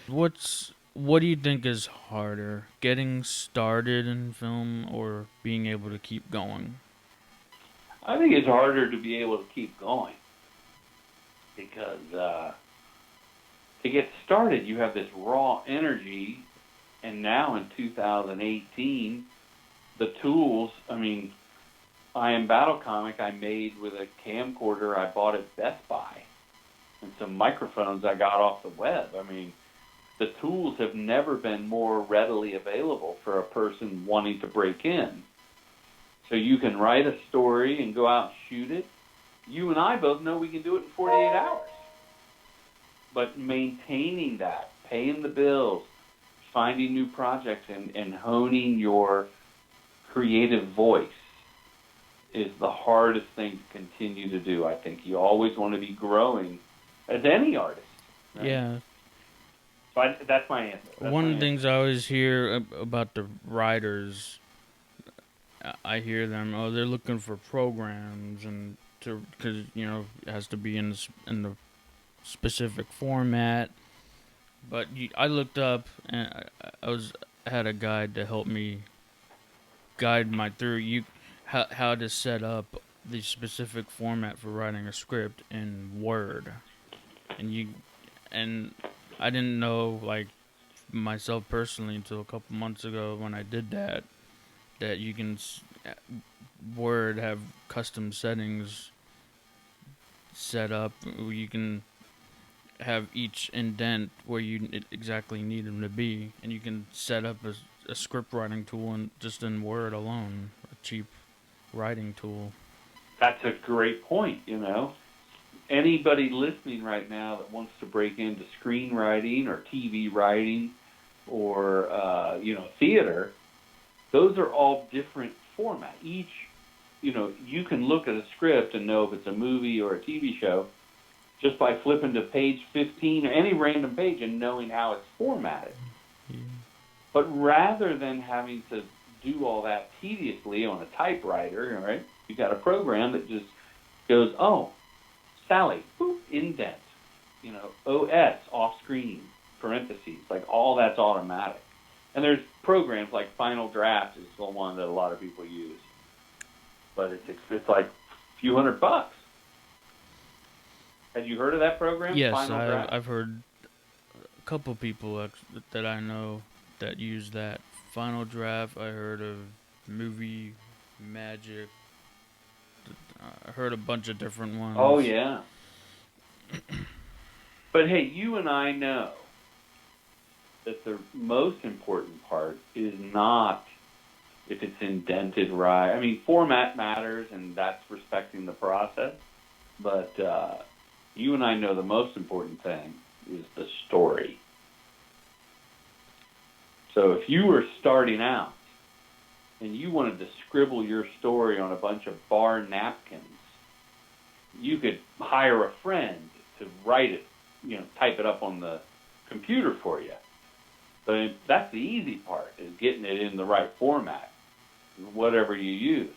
What do you think is harder, getting started in film or being able to keep going? I think it's harder to be able to keep going because to get started, you have this raw energy, and now in 2018, the tools. I mean, I Am Battle comic I made with a camcorder I bought at Best Buy and some microphones I got off the web. I mean, the tools have never been more readily available for a person wanting to break in. So you can write a story and go out and shoot it. You and I both know we can do it in 48 hours. But maintaining that, paying the bills, finding new projects, and honing your creative voice is the hardest thing to continue to do. I think you always want to be growing as any artist, right? Yeah, So that's my answer. That's one my of the answer. things I always hear about the writers, I hear them, oh, they're looking for programs and to because it has to be in the specific format. But I looked up and I had a guide to help me guide my through how to set up the specific format for writing a script in Word, and and I didn't know like myself personally until a couple months ago when I did that you can Word have custom settings set up where you can have each indent where you exactly need them to be, and you can set up a script writing tool and just in Word alone, a cheap writing tool. That's a great point. Anybody listening right now that wants to break into screenwriting or TV writing or theater, those are all different format. Each, you can look at a script and know if it's a movie or a TV show just by flipping to page 15 or any random page and knowing how it's formatted. Yeah. But rather than having to do all that tediously on a typewriter, right? You got a program that just goes, oh, Sally, boop, indent, OS off screen, parentheses, like all that's automatic. And there's programs like Final Draft is the one that a lot of people use, but it's like a few $100. Have you heard of that program, Yes, Final Draft? I've heard a couple people that I know that use that. Final Draft. I heard of Movie Magic. I heard a bunch of different Oh ones. yeah. But hey, you and I know that the most important part is not if it's indented right. I mean, format matters, and that's respecting the process. But you and I know the most important thing is the story. So if you were starting out and you wanted to scribble your story on a bunch of bar napkins, you could hire a friend to write it, type it up on the computer for you. But that's the easy part, is getting it in the right format, whatever you use.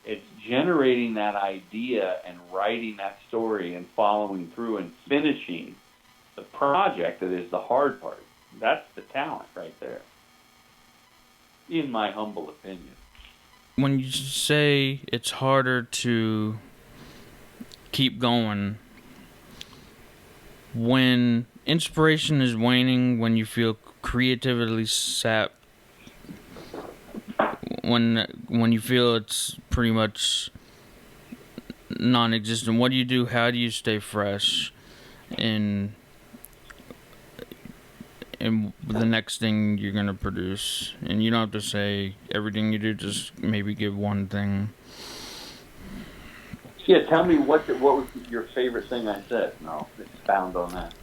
It's generating that idea and writing that story and following through and finishing the project that is the hard part. That's the talent right there, in my humble opinion. When you say it's harder to keep going, when inspiration is waning, when you feel creatively sapped, when you feel it's pretty much non-existent, what do you do? How do you stay fresh in the next thing you're gonna produce? And you don't have to say everything you do. Just maybe give one thing. Yeah, tell me what was your favorite thing I said, and I'll expound on that.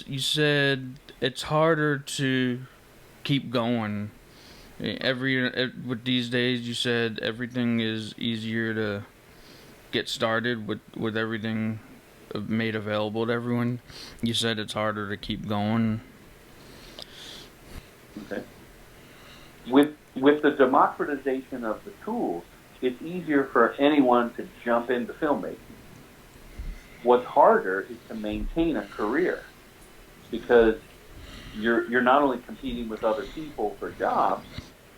You said it's harder to keep going. With these days, you said everything is easier to get started with everything made available to everyone. You said it's harder to keep going. Okay. With the democratization of the tools, it's easier for anyone to jump into filmmaking. What's harder is to maintain a career. because you're not only competing with other people for jobs,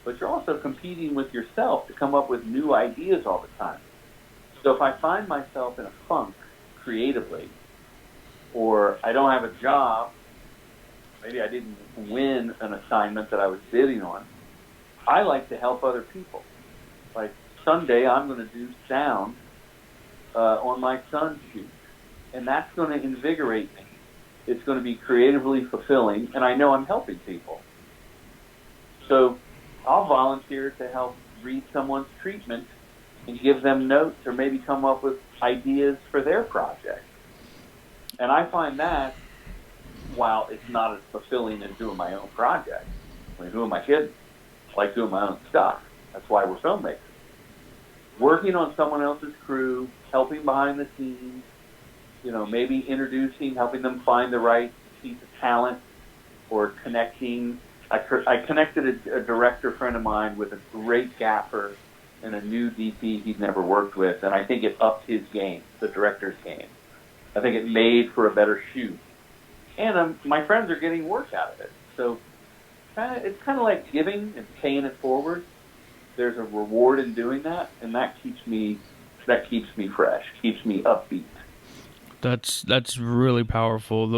but you're also competing with yourself to come up with new ideas all the time. So if I find myself in a funk creatively, or I don't have a job, maybe I didn't win an assignment that I was bidding on, I like to help other people. Like Sunday, I'm going to do sound on my son's shoot, and that's going to invigorate me. It's going to be creatively fulfilling, and I know I'm helping people. So I'll volunteer to help read someone's treatment and give them notes or maybe come up with ideas for their project. And I find that while it's not as fulfilling as doing my own project, I mean, who am I kidding? I like doing my own stuff. That's why we're filmmakers. Working on someone else's crew, helping behind the scenes, maybe introducing, helping them find the right piece of talent or connecting. I connected a director friend of mine with a great gaffer and a new DP he'd never worked with, and I think it upped his game, the director's game. I think it made for a better shoot, and my friends are getting work out of it. So it's kind of like giving and paying it forward. There's a reward in doing that, and that keeps me fresh, keeps me upbeat. That's really powerful.